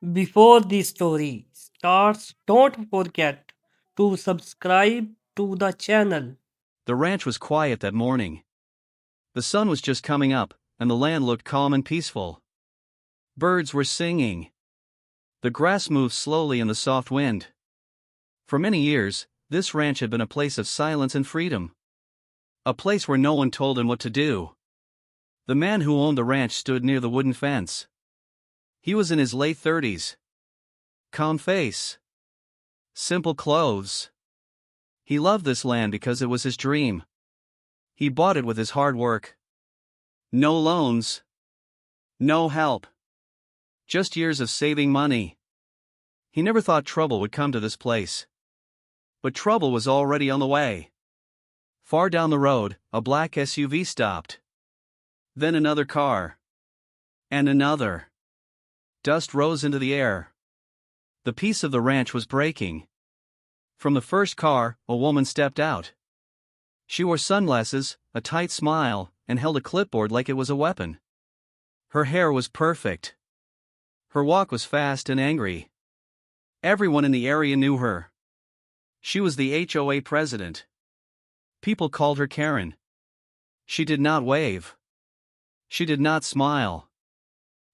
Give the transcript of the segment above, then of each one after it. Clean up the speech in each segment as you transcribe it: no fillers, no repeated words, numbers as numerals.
Before the story starts, don't forget to subscribe to the channel. The ranch was quiet that morning. The sun was just coming up, and the land looked calm and peaceful. Birds were singing. The grass moved slowly in the soft wind. For many years, this ranch had been a place of silence and freedom. A place where no one told him what to do. The man who owned the ranch stood near the wooden fence. He was in his late 30s. Calm face. Simple clothes. He loved this land because it was his dream. He bought it with his hard work. No loans. No help. Just years of saving money. He never thought trouble would come to this place. But trouble was already on the way. Far down the road, a black SUV stopped. Then another car. And another. Dust rose into the air. The peace of the ranch was breaking. From the first car, a woman stepped out. She wore sunglasses, a tight smile, and held a clipboard like it was a weapon. Her hair was perfect. Her walk was fast and angry. Everyone in the area knew her. She was the HOA president. People called her Karen. She did not wave. She did not smile.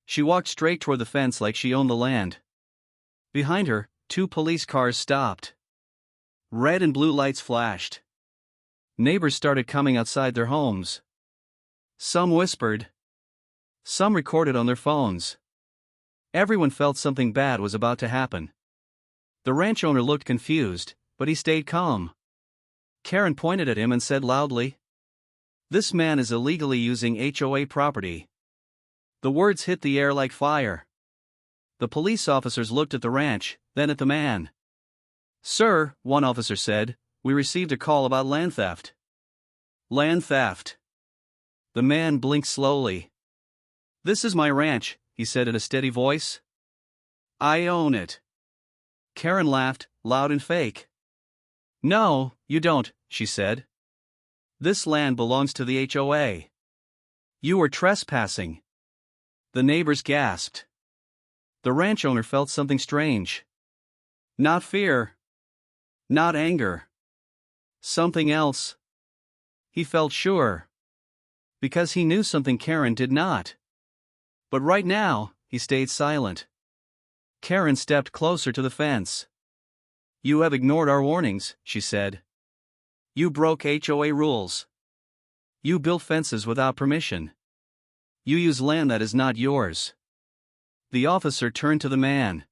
She walked straight toward the fence like she owned the land. Behind her, two police cars stopped. Red and blue lights flashed. Neighbors started coming outside their homes. Some whispered. Some recorded on their phones. Everyone felt something bad was about to happen. The ranch owner looked confused, but he stayed calm. Karen pointed at him and said loudly, "This man is illegally using HOA property." The words hit the air like fire. The police officers looked at the ranch, then at the man. "Sir," one officer said, "we received a call about land theft." Land theft. The man blinked slowly. "This is my ranch," he said in a steady voice. "I own it." Karen laughed, loud and fake. "No, you don't," she said. "This land belongs to the HOA. You are trespassing." The neighbors gasped. The ranch owner felt something strange. Not fear. Not anger. Something else. He felt sure. Because he knew something Karen did not. But right now, he stayed silent. Karen stepped closer to the fence. "You have ignored our warnings," she said. "You broke HOA rules. You built fences without permission. You use land that is not yours." The officer turned to the man.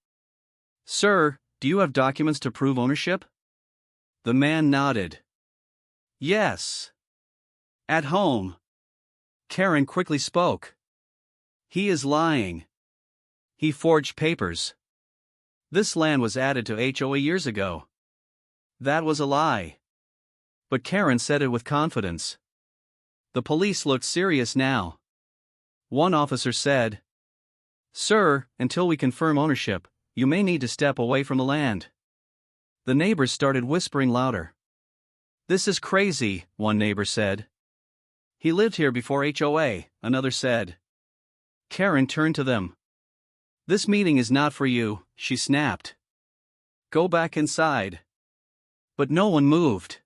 "Sir, do you have documents to prove ownership?" The man nodded. "Yes. At home." Karen quickly spoke. "He is lying. He forged papers. This land was added to HOA years ago." That was a lie. But Karen said it with confidence. The police looked serious now. One officer said, "Sir, until we confirm ownership, you may need to step away from the land." The neighbors started whispering louder. "This is crazy," one neighbor said. "He lived here before HOA," another said. Karen turned to them. "This meeting is not for you," she snapped. "Go back inside." But no one moved.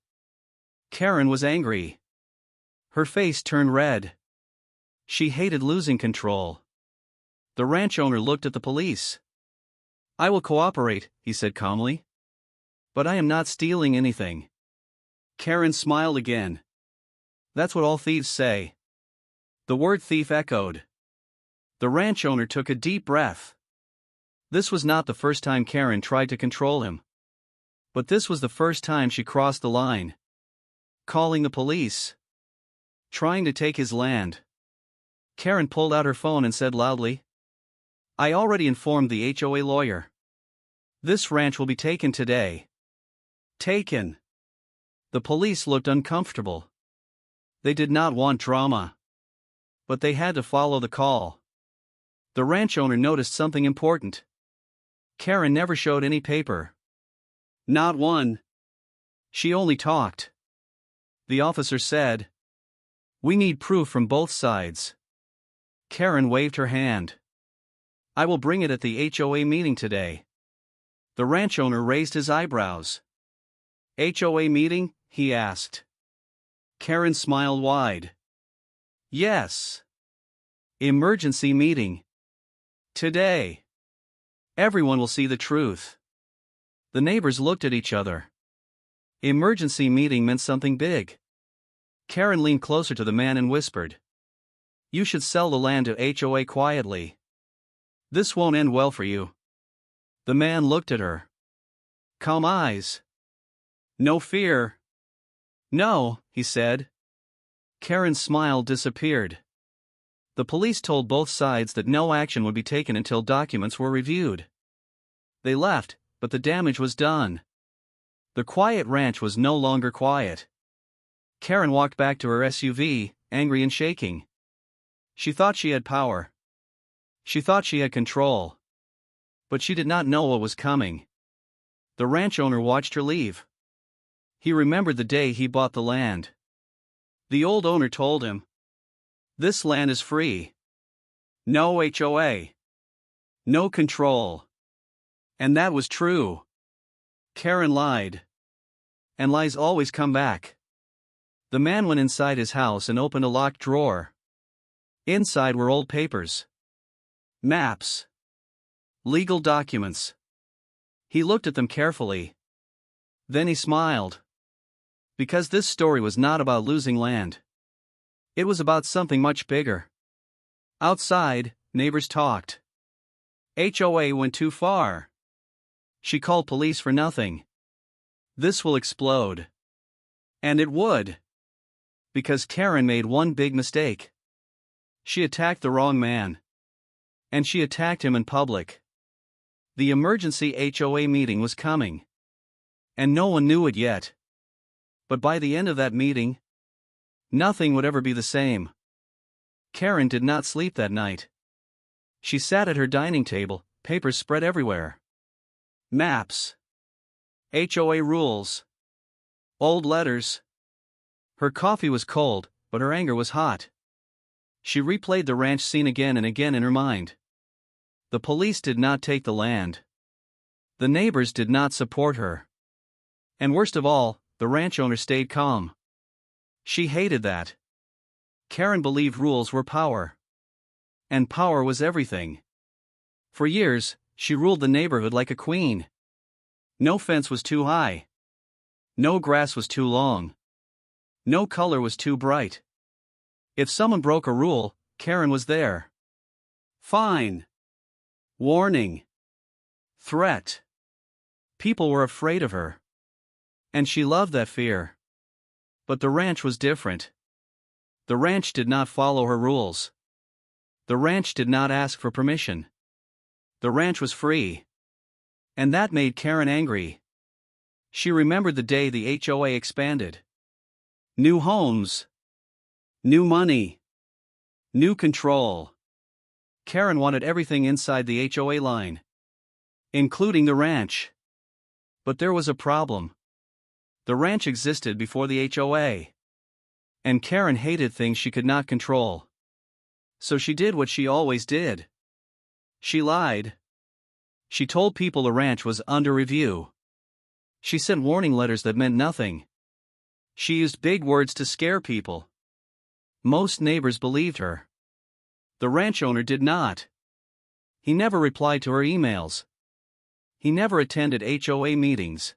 Karen was angry. Her face turned red. She hated losing control. The ranch owner looked at the police. "I will cooperate," he said calmly. "But I am not stealing anything." Karen smiled again. "That's what all thieves say." The word thief echoed. The ranch owner took a deep breath. This was not the first time Karen tried to control him. But this was the first time she crossed the line. Calling the police. Trying to take his land. Karen pulled out her phone and said loudly, "I already informed the HOA lawyer. This ranch will be taken today." Taken. The police looked uncomfortable. They did not want drama. But they had to follow the call. The ranch owner noticed something important. Karen never showed any paper. Not one. She only talked. The officer said, "We need proof from both sides." Karen waved her hand. I will bring it at the HOA meeting today. The ranch owner raised his eyebrows. HOA meeting? He asked. Karen smiled wide. Yes. Emergency meeting. Today. Everyone will see the truth. The neighbors looked at each other. Emergency meeting meant something big. Karen leaned closer to the man and whispered, "You should sell the land to HOA quietly. This won't end well for you." The man looked at her. Calm eyes. No fear. No, he said. Karen's smile disappeared. The police told both sides that no action would be taken until documents were reviewed. They left, but the damage was done. The quiet ranch was no longer quiet. Karen walked back to her SUV, angry and shaking. She thought she had power. She thought she had control. But she did not know what was coming. The ranch owner watched her leave. He remembered the day he bought the land. The old owner told him, "This land is free. No HOA. No control." And that was true. Karen lied. And lies always come back. The man went inside his house and opened a locked drawer. Inside were old papers. Maps. Legal documents. He looked at them carefully. Then he smiled. Because this story was not about losing land. It was about something much bigger. Outside, neighbors talked. HOA went too far. She called police for nothing. This will explode. And it would. Because Karen made one big mistake. She attacked the wrong man. And she attacked him in public. The emergency HOA meeting was coming. And no one knew it yet. But by the end of that meeting, nothing would ever be the same. Karen did not sleep that night. She sat at her dining table, papers spread everywhere. Maps. HOA rules. Old letters. Her coffee was cold, but her anger was hot. She replayed the ranch scene again and again in her mind. The police did not take the land. The neighbors did not support her. And worst of all, the ranch owner stayed calm. She hated that. Karen believed rules were power. And power was everything. For years, she ruled the neighborhood like a queen. No fence was too high. No grass was too long. No color was too bright. If someone broke a rule, Karen was there. Fine. Warning. Threat. People were afraid of her. And she loved that fear. But the ranch was different. The ranch did not follow her rules. The ranch did not ask for permission. The ranch was free. And that made Karen angry. She remembered the day the HOA expanded. New homes. New money. New control. Karen wanted everything inside the HOA line. Including the ranch. But there was a problem. The ranch existed before the HOA. And Karen hated things she could not control. So she did what she always did. She lied. She told people the ranch was under review. She sent warning letters that meant nothing. She used big words to scare people. Most neighbors believed her. The ranch owner did not. He never replied to her emails. He never attended HOA meetings.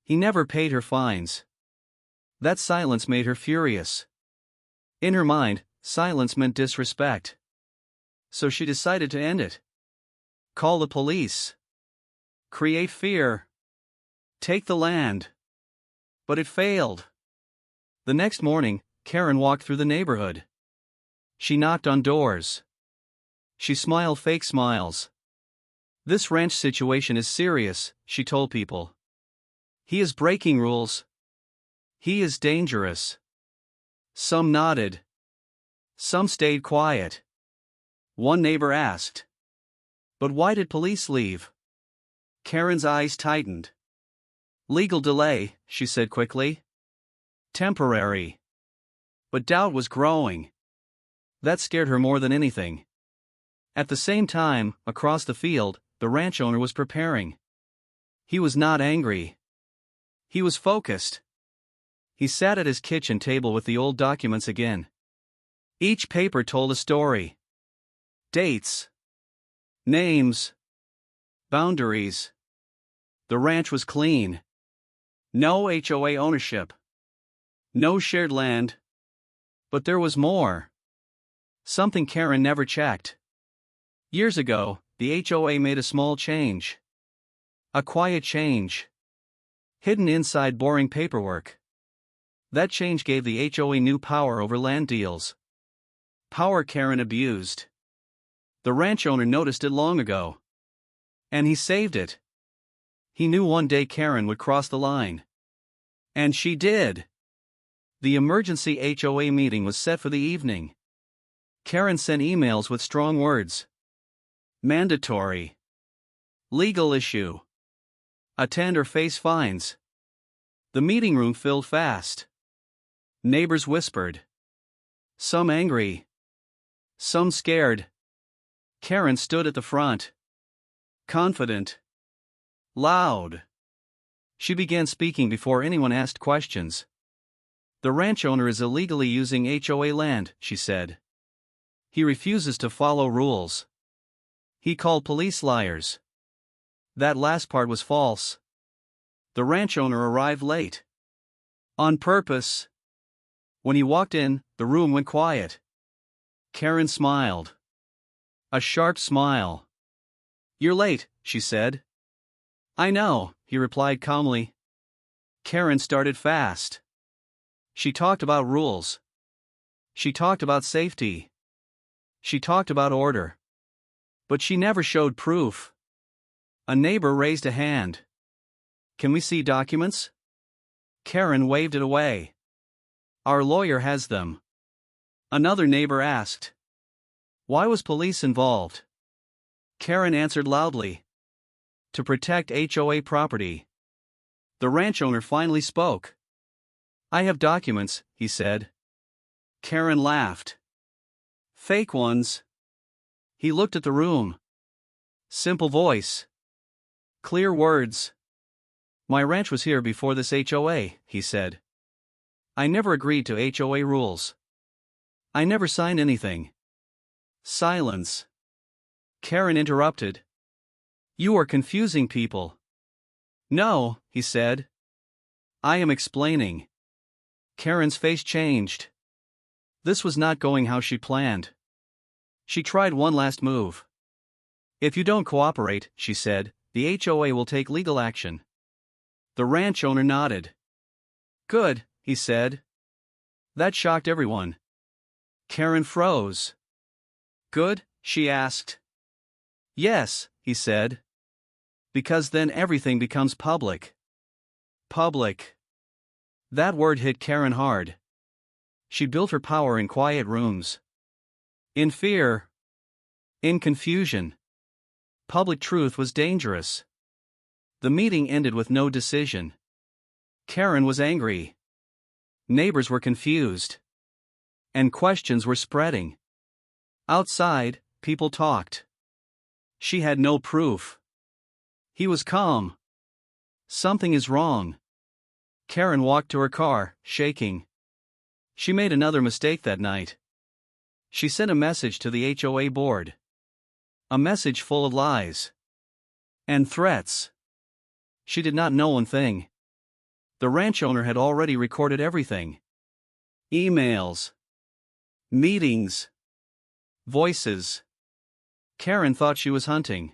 He never paid her fines. That silence made her furious. In her mind, silence meant disrespect. So she decided to end it. Call the police. Create fear. Take the land. But it failed. The next morning, Karen walked through the neighborhood. She knocked on doors. She smiled fake smiles. This ranch situation is serious, she told people. He is breaking rules. He is dangerous. Some nodded. Some stayed quiet. One neighbor asked, "But why did police leave?" Karen's eyes tightened. "Legal delay," she said quickly. "Temporary." But doubt was growing. That scared her more than anything. At the same time, across the field, the ranch owner was preparing. He was not angry. He was focused. He sat at his kitchen table with the old documents again. Each paper told a story. Dates. Names. Boundaries. The ranch was clean. No HOA ownership. No shared land. But there was more. Something Karen never checked. Years ago, the HOA made a small change. A quiet change. Hidden inside boring paperwork. That change gave the HOA new power over land deals. Power Karen abused. The ranch owner noticed it long ago. And he saved it. He knew one day Karen would cross the line. And she did. The emergency HOA meeting was set for the evening. Karen sent emails with strong words. Mandatory. Legal issue. Attend or face fines. The meeting room filled fast. Neighbors whispered. Some angry. Some scared. Karen stood at the front. Confident. Loud. She began speaking before anyone asked questions. The ranch owner is illegally using HOA land, she said. He refuses to follow rules. He called police liars. That last part was false. The ranch owner arrived late. On purpose. When he walked in, the room went quiet. Karen smiled. A sharp smile. You're late, she said. I know, he replied calmly. Karen started fast. She talked about rules. She talked about safety. She talked about order. But she never showed proof. A neighbor raised a hand. Can we see documents? Karen waved it away. Our lawyer has them. Another neighbor asked. Why was police involved? Karen answered loudly. To protect HOA property. The ranch owner finally spoke. I have documents, he said. Karen laughed. Fake ones. He looked at the room. Simple voice. Clear words. My ranch was here before this HOA, he said. I never agreed to HOA rules. I never signed anything. Silence. Karen interrupted. You are confusing people. No, he said. I am explaining. Karen's face changed. This was not going how she planned. She tried one last move. If you don't cooperate, she said, the HOA will take legal action. The ranch owner nodded. Good, he said. That shocked everyone. Karen froze. Good, she asked. Yes, he said. Because then everything becomes public. Public. That word hit Karen hard. She built her power in quiet rooms. In fear. In confusion. Public truth was dangerous. The meeting ended with no decision. Karen was angry. Neighbors were confused. And questions were spreading. Outside, people talked. She had no proof. He was calm. Something is wrong. Karen walked to her car, shaking. She made another mistake that night. She sent a message to the HOA board. A message full of lies. And threats. She did not know one thing. The ranch owner had already recorded everything. Emails. Meetings. Voices. Karen thought she was hunting.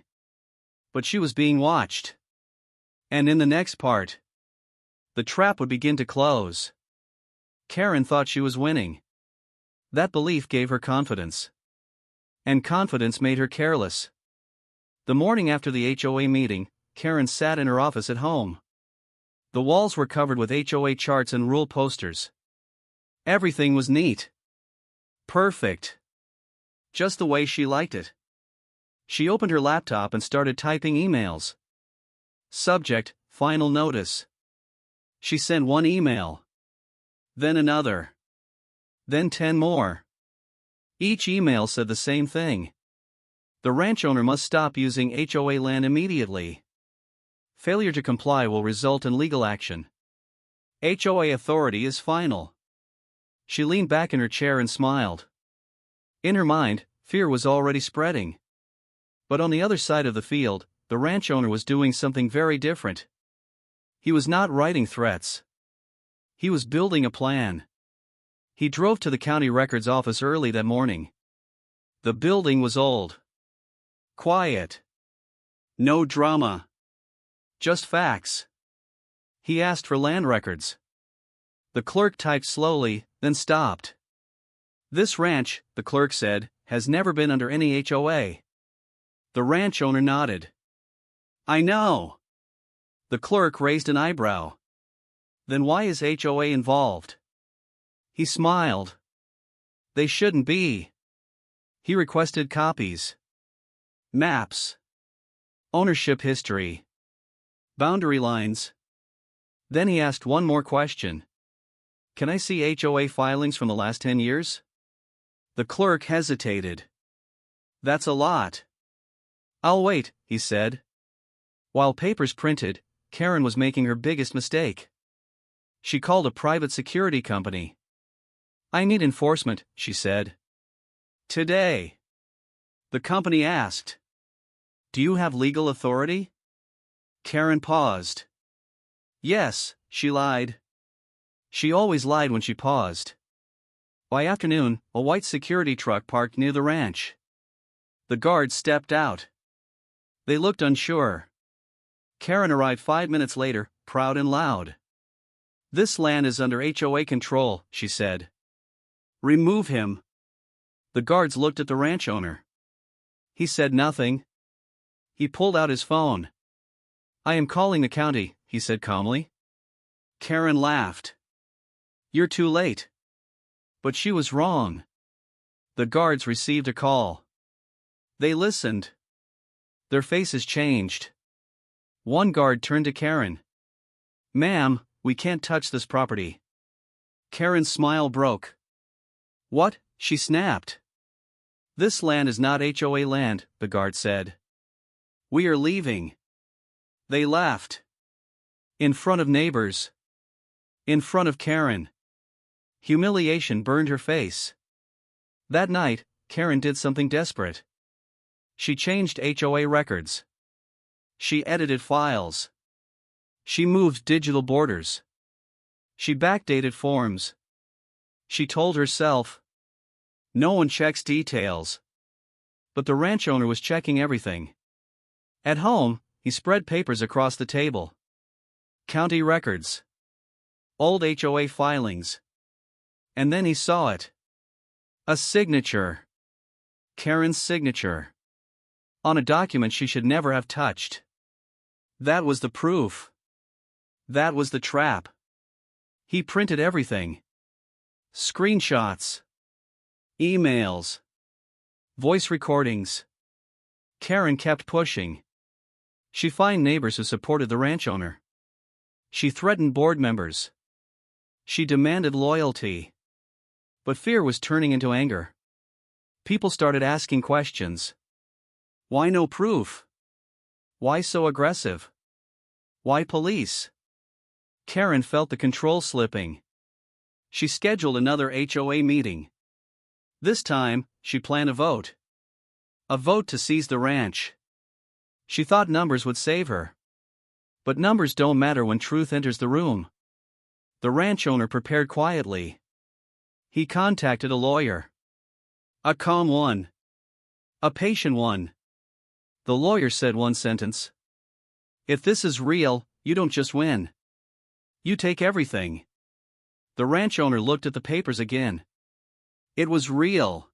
But she was being watched. And in the next part, the trap would begin to close. Karen thought she was winning. That belief gave her confidence. And confidence made her careless. The morning after the HOA meeting, Karen sat in her office at home. The walls were covered with HOA charts and rule posters. Everything was neat. Perfect. Just the way she liked it. She opened her laptop and started typing emails. Subject, final notice. She sent one email. Then another. Then 10 more. Each email said the same thing. The ranch owner must stop using HOA land immediately. Failure to comply will result in legal action. HOA authority is final. She leaned back in her chair and smiled. In her mind, fear was already spreading. But on the other side of the field, the ranch owner was doing something very different. He was not writing threats. He was building a plan. He drove to the county records office early that morning. The building was old. Quiet. No drama. Just facts. He asked for land records. The clerk typed slowly, then stopped. "This ranch," the clerk said, "has never been under any HOA." The ranch owner nodded. "I know." The clerk raised an eyebrow. "Then why is HOA involved?" He smiled. "They shouldn't be." He requested copies. Maps. Ownership history. Boundary lines. Then he asked one more question. "Can I see HOA filings from the last 10 years? The clerk hesitated. "That's a lot." "I'll wait," he said. While papers printed, Karen was making her biggest mistake. She called a private security company. "I need enforcement," she said. "Today." The company asked. "Do you have legal authority?" Karen paused. "Yes," she lied. She always lied when she paused. By afternoon, a white security truck parked near the ranch. The guards stepped out. They looked unsure. Karen arrived 5 minutes later, proud and loud. "This land is under HOA control," she said. "Remove him." The guards looked at the ranch owner. He said nothing. He pulled out his phone. "I am calling the county," he said calmly. Karen laughed. "You're too late." But she was wrong. The guards received a call. They listened. Their faces changed. One guard turned to Karen. "Ma'am, we can't touch this property." Karen's smile broke. "What?" she snapped. "This land is not HOA land," the guard said. "We are leaving." They laughed. In front of neighbors. In front of Karen. Humiliation burned her face. That night, Karen did something desperate. She changed HOA records. She edited files. She moved digital borders. She backdated forms. She told herself, "No one checks details." But the ranch owner was checking everything. At home, he spread papers across the table. County records. Old HOA filings. And then he saw it. A signature. Karen's signature. On a document she should never have touched. That was the proof. That was the trap. He printed everything. Screenshots. Emails. Voice recordings. Karen kept pushing. She found neighbors who supported the ranch owner. She threatened board members. She demanded loyalty. But fear was turning into anger. People started asking questions. Why no proof? Why so aggressive? Why police? Karen felt the control slipping. She scheduled another HOA meeting. This time, she planned a vote. A vote to seize the ranch. She thought numbers would save her. But numbers don't matter when truth enters the room. The ranch owner prepared quietly. He contacted a lawyer. A calm one. A patient one. The lawyer said one sentence. "If this is real, you don't just win. You take everything." The ranch owner looked at the papers again. It was real.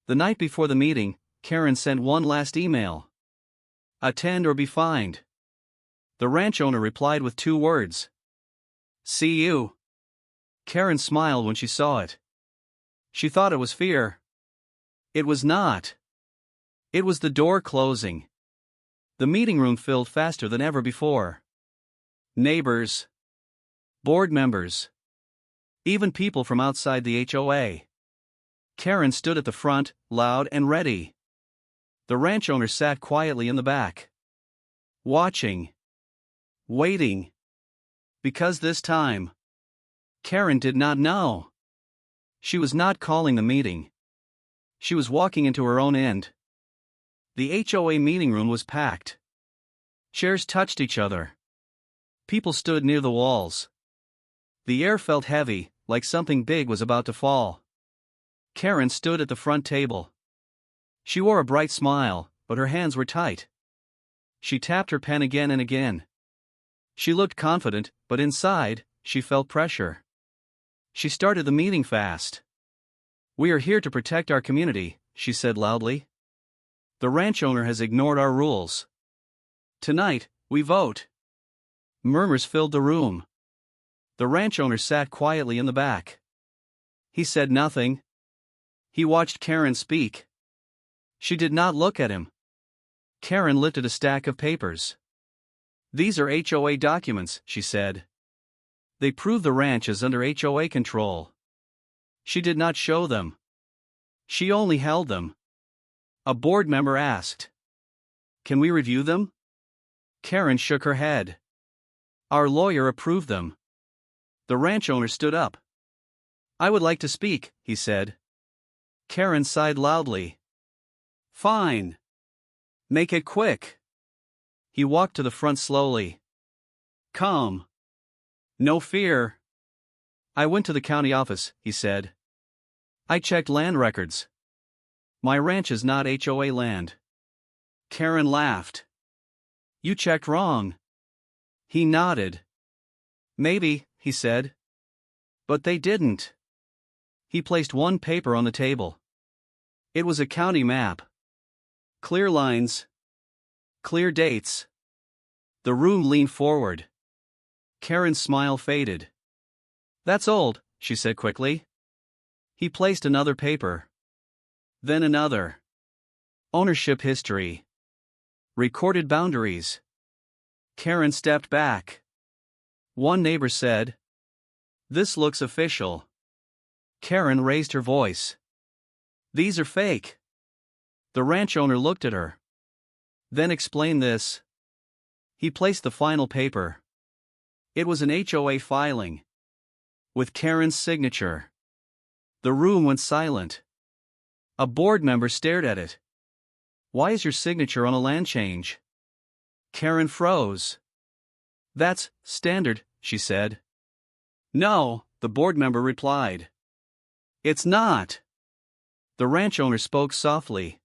The night before the meeting, Karen sent one last email. "Attend or be fined." The ranch owner replied with 2 words. "See you." Karen smiled when she saw it. She thought it was fear. It was not. It was the door closing. The meeting room filled faster than ever before. Neighbors. Board members. Even people from outside the HOA. Karen stood at the front, loud and ready. The ranch owner sat quietly in the back, watching, waiting. Because this time, Karen did not know. She was not calling the meeting. She was walking into her own end. The HOA meeting room was packed. Chairs touched each other. People stood near the walls. The air felt heavy, like something big was about to fall. Karen stood at the front table. She wore a bright smile, but her hands were tight. She tapped her pen again and again. She looked confident, but inside, she felt pressure. She started the meeting fast. "We are here to protect our community," she said loudly. "The ranch owner has ignored our rules. Tonight, we vote." Murmurs filled the room. The ranch owner sat quietly in the back. He said nothing. He watched Karen speak. She did not look at him. Karen lifted a stack of papers. "These are HOA documents," she said. "They prove the ranch is under HOA control." She did not show them. She only held them. A board member asked, "Can we review them?" Karen shook her head. "Our lawyer approved them." The ranch owner stood up. "I would like to speak," he said. Karen sighed loudly. "Fine. Make it quick." He walked to the front slowly. "Calm. No fear." "I went to the county office," he said. "I checked land records. My ranch is not HOA land." Karen laughed. "You checked wrong." He nodded. "Maybe," he said. "But they didn't." He placed one paper on the table. It was a county map. Clear lines. Clear dates. The room leaned forward. Karen's smile faded. "That's old," she said quickly. He placed another paper. Then another. Ownership history. Recorded boundaries. Karen stepped back. One neighbor said, "This looks official." Karen raised her voice. "These are fake." The ranch owner looked at her. "Then explain this." He placed the final paper. It was an HOA filing, with Karen's signature. The room went silent. A board member stared at it. "Why is your signature on a land change?" Karen froze. "That's standard," she said. "No," the board member replied. "It's not." The ranch owner spoke softly.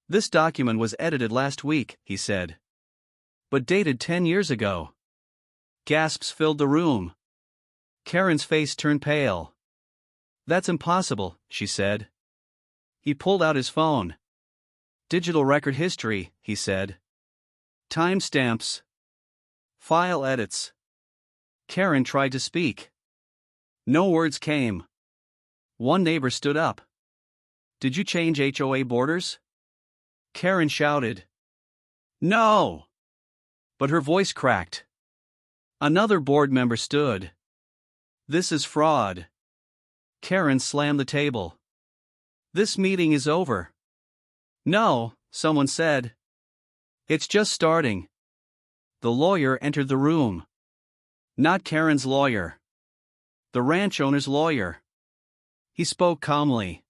"This document was edited last week," he said. "But dated 10 years ago." Gasps filled the room. Karen's face turned pale. "That's impossible," she said. He pulled out his phone. "Digital record history," he said. "Timestamps. File edits." Karen tried to speak. No words came. One neighbor stood up. "Did you change HOA borders?" Karen shouted, "No!" But her voice cracked. Another board member stood. "This is fraud." Karen slammed the table. "This meeting is over." "No," someone said. "It's just starting." The lawyer entered the room. Not Karen's lawyer. The ranch owner's lawyer. He spoke calmly.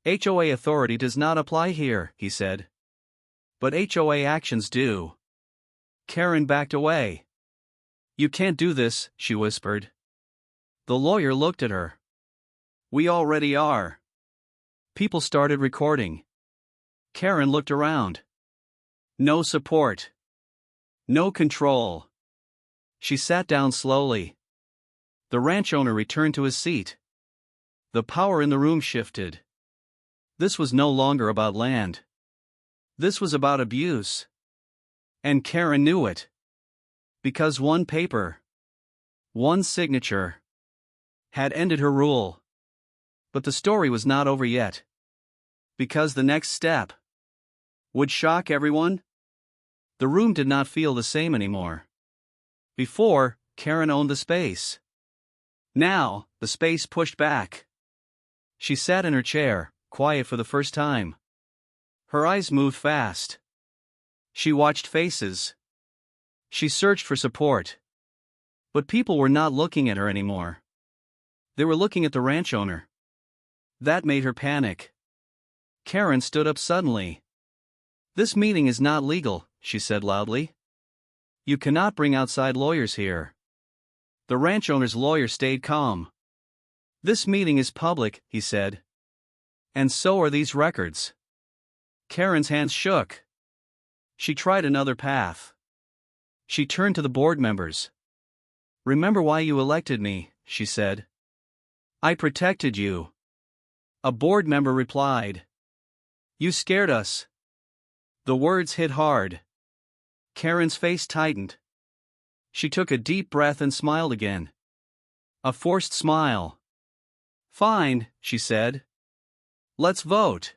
"HOA authority does not apply here," he said. "But HOA actions do." Karen backed away. "You can't do this," she whispered. The lawyer looked at her. "We already are." People started recording. Karen looked around. No support. No control. She sat down slowly. The ranch owner returned to his seat. The power in the room shifted. This was no longer about land. This was about abuse. And Karen knew it. Because one paper, one signature, had ended her rule. But the story was not over yet. Because the next step would shock everyone. The room did not feel the same anymore. Before, Karen owned the space. Now, the space pushed back. She sat in her chair, quiet for the first time. Her eyes moved fast. She watched faces. She searched for support. But people were not looking at her anymore. They were looking at the ranch owner. That made her panic. Karen stood up suddenly. "This meeting is not legal," she said loudly. "You cannot bring outside lawyers here." The ranch owner's lawyer stayed calm. "This meeting is public," he said. "And so are these records." Karen's hands shook. She tried another path. She turned to the board members. "Remember why you elected me," she said. "I protected you." A board member replied. "You scared us." The words hit hard. Karen's face tightened. She took a deep breath and smiled again. A forced smile. "Fine," she said. "Let's vote."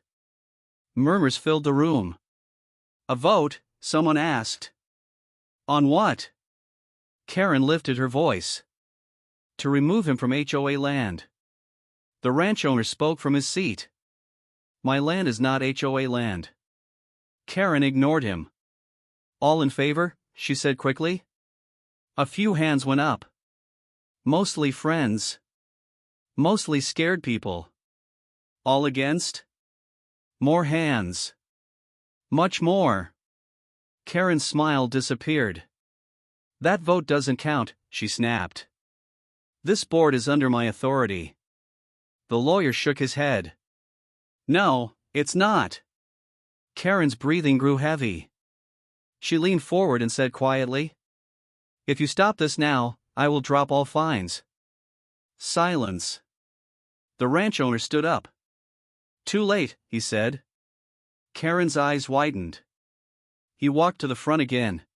Murmurs filled the room. "A vote?" someone asked. "On what?" Karen lifted her voice. "To remove him from HOA land." The ranch owner spoke from his seat. "My land is not HOA land." Karen ignored him. "All in favor?" she said quickly. A few hands went up. Mostly friends. Mostly scared people. All against? More hands. Much more. Karen's smile disappeared. "That vote doesn't count," she snapped. "This board is under my authority." The lawyer shook his head. "No, it's not." Karen's breathing grew heavy. She leaned forward and said quietly, "If you stop this now, I will drop all fines." Silence. The ranch owner stood up. "Too late," he said. Karen's eyes widened. He walked to the front again.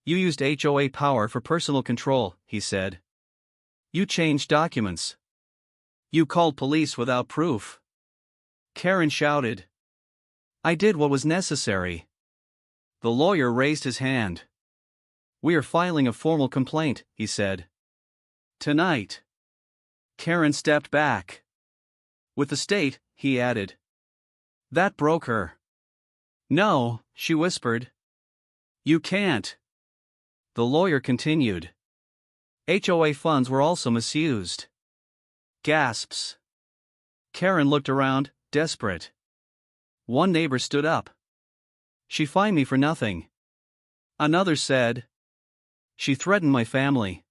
"You used HOA power for personal control," he said. "You changed documents. You called police without proof." Karen shouted. "I did what was necessary." The lawyer raised his hand. "We are filing a formal complaint," he said. "Tonight." Karen stepped back. "With the state," he added. That broke her. "No," she whispered. "You can't." The lawyer continued. HOA funds were also misused. Gasps. Karen looked around, desperate. One neighbor stood up. "She fined me for nothing." Another said, "She threatened my family."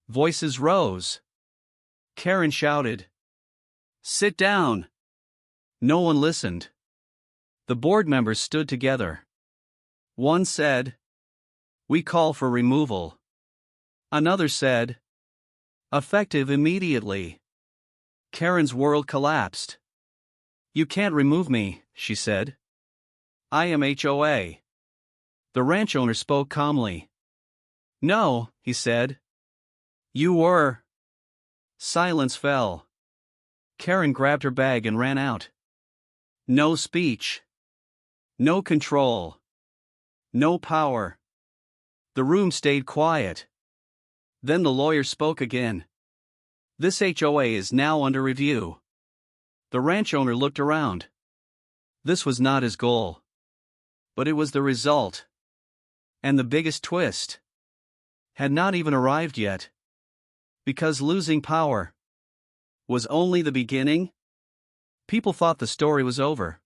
Voices rose. Karen shouted, "Sit down." No one listened. The board members stood together. One said, "We call for removal." Another said, "Effective immediately." Karen's world collapsed. "You can't remove me," she said. "I am HOA." The ranch owner spoke calmly. "No," he said. "You were." Silence fell. Karen grabbed her bag and ran out. No speech. No control. No power. The room stayed quiet. Then the lawyer spoke again. "This HOA is now under review." The ranch owner looked around. This was not his goal. But it was the result. And the biggest twist had not even arrived yet. Because losing power was only the beginning. People thought the story was over.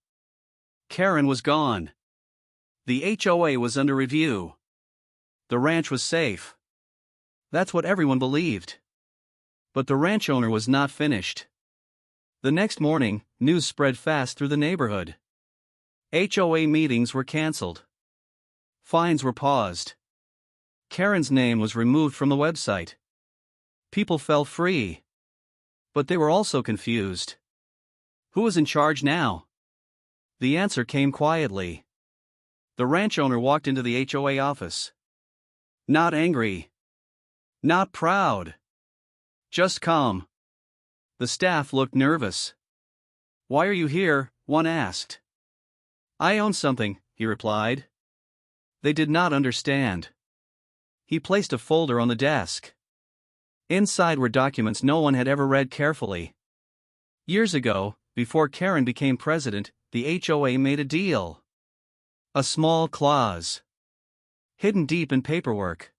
Karen was gone. The HOA was under review. The ranch was safe. That's what everyone believed. But the ranch owner was not finished. The next morning, news spread fast through the neighborhood. HOA meetings were canceled. Fines were paused. Karen's name was removed from the website. People fell free. But they were also confused. Who was in charge now? The answer came quietly. The ranch owner walked into the HOA office. Not angry. Not proud. Just calm. The staff looked nervous. "Why are you here?" one asked. "I own something," he replied. They did not understand. He placed a folder on the desk. Inside were documents no one had ever read carefully. Years ago, before Karen became president, The HOA made a deal. A small clause. Hidden deep in paperwork.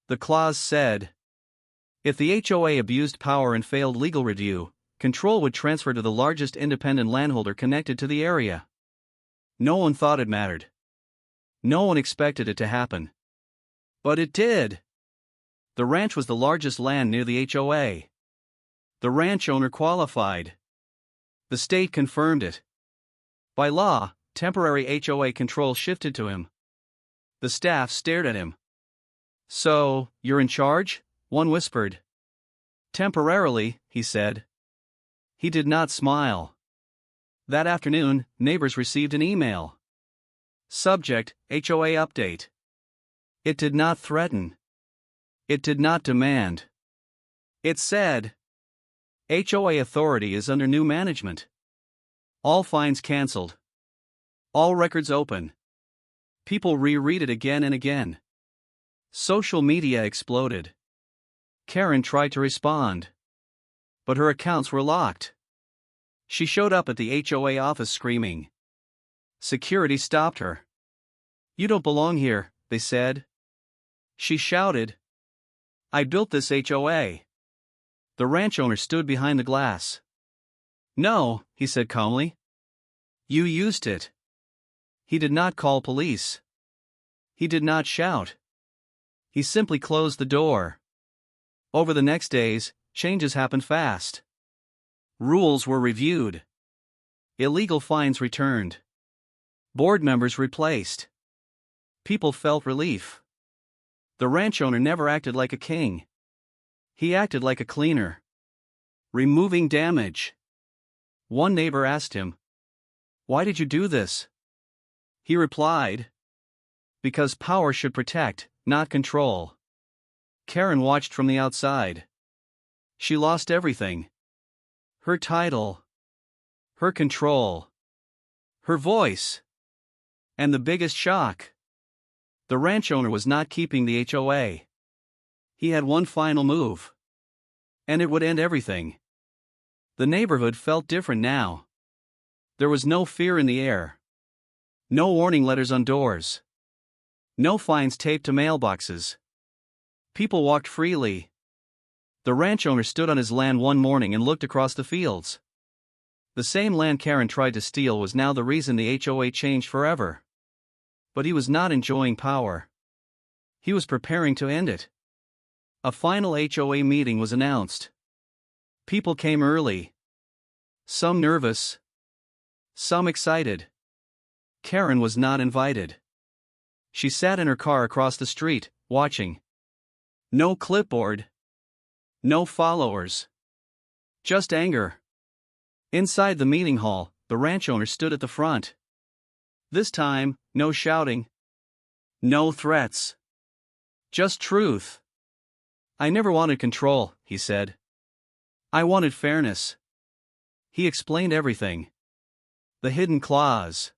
The clause said, if the HOA abused power and failed legal review, control would transfer to the largest independent landholder connected to the area. No one thought it mattered. No one expected it to happen. But it did. The ranch was the largest land near the HOA. The ranch owner qualified. The state confirmed it. By law, temporary HOA control shifted to him. The staff stared at him. So, you're in charge? One whispered. Temporarily, he said. He did not smile. That afternoon, neighbors received an email. Subject, HOA update. It did not threaten. It did not demand. It said, HOA authority is under new management. All fines cancelled. All records open. People reread it again and again. Social media exploded. Karen tried to respond. But her accounts were locked. She showed up at the HOA office screaming. Security stopped her. You don't belong here, they said. She shouted. I built this HOA. The ranch owner stood behind the glass. No, he said calmly. You used it. He did not call police. He did not shout. He simply closed the door. Over the next days, changes happened fast. Rules were reviewed. Illegal fines returned. Board members replaced. People felt relief. The ranch owner never acted like a king. He acted like a cleaner. Removing damage. One neighbor asked him, why did you do this? He replied, because power should protect, not control. Karen watched from the outside. She lost everything. Her title. Her control. Her voice. And the biggest shock. The ranch owner was not keeping the HOA. He had one final move. And it would end everything. The neighborhood felt different now. There was no fear in the air. No warning letters on doors. No fines taped to mailboxes. People walked freely. The ranch owner stood on his land one morning and looked across the fields. The same land Karen tried to steal was now the reason the HOA changed forever. But he was not enjoying power. He was preparing to end it. A final HOA meeting was announced. People came early. Some nervous. Some excited. Karen was not invited. She sat in her car across the street, watching. No clipboard. No followers. Just anger. Inside the meeting hall, the ranch owner stood at the front. This time, no shouting. No threats. Just truth. I never wanted control, he said. I wanted fairness. He explained everything. The hidden clause.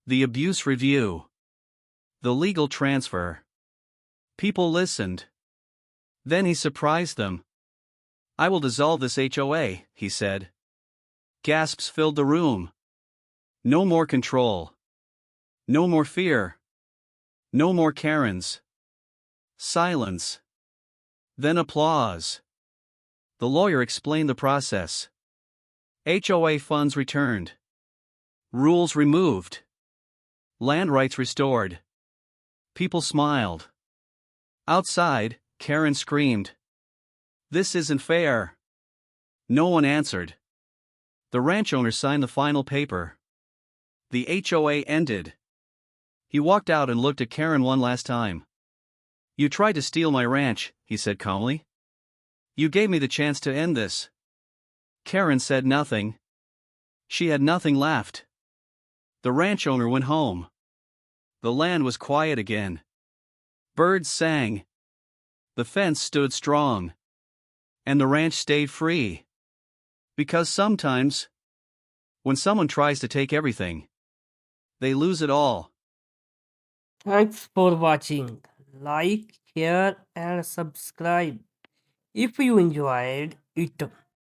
The abuse review. The legal transfer. People listened. Then he surprised them. I will dissolve this HOA, he said. Gasps filled the room. No more control. No more fear. No more Karens. Silence. Then applause. The lawyer explained the process. HOA funds returned. Rules removed. Land rights restored. People smiled. Outside, Karen screamed. This isn't fair. No one answered. The ranch owner signed the final paper. The HOA ended. He walked out and looked at Karen one last time. You tried to steal my ranch, he said calmly. You gave me the chance to end this. Karen said nothing. She had nothing left. The ranch owner went home. The land was quiet again. Birds sang. The fence stood strong. And the ranch stayed free. Because sometimes, when someone tries to take everything, they lose it all. Thanks for watching. Like, share, and subscribe if you enjoyed it.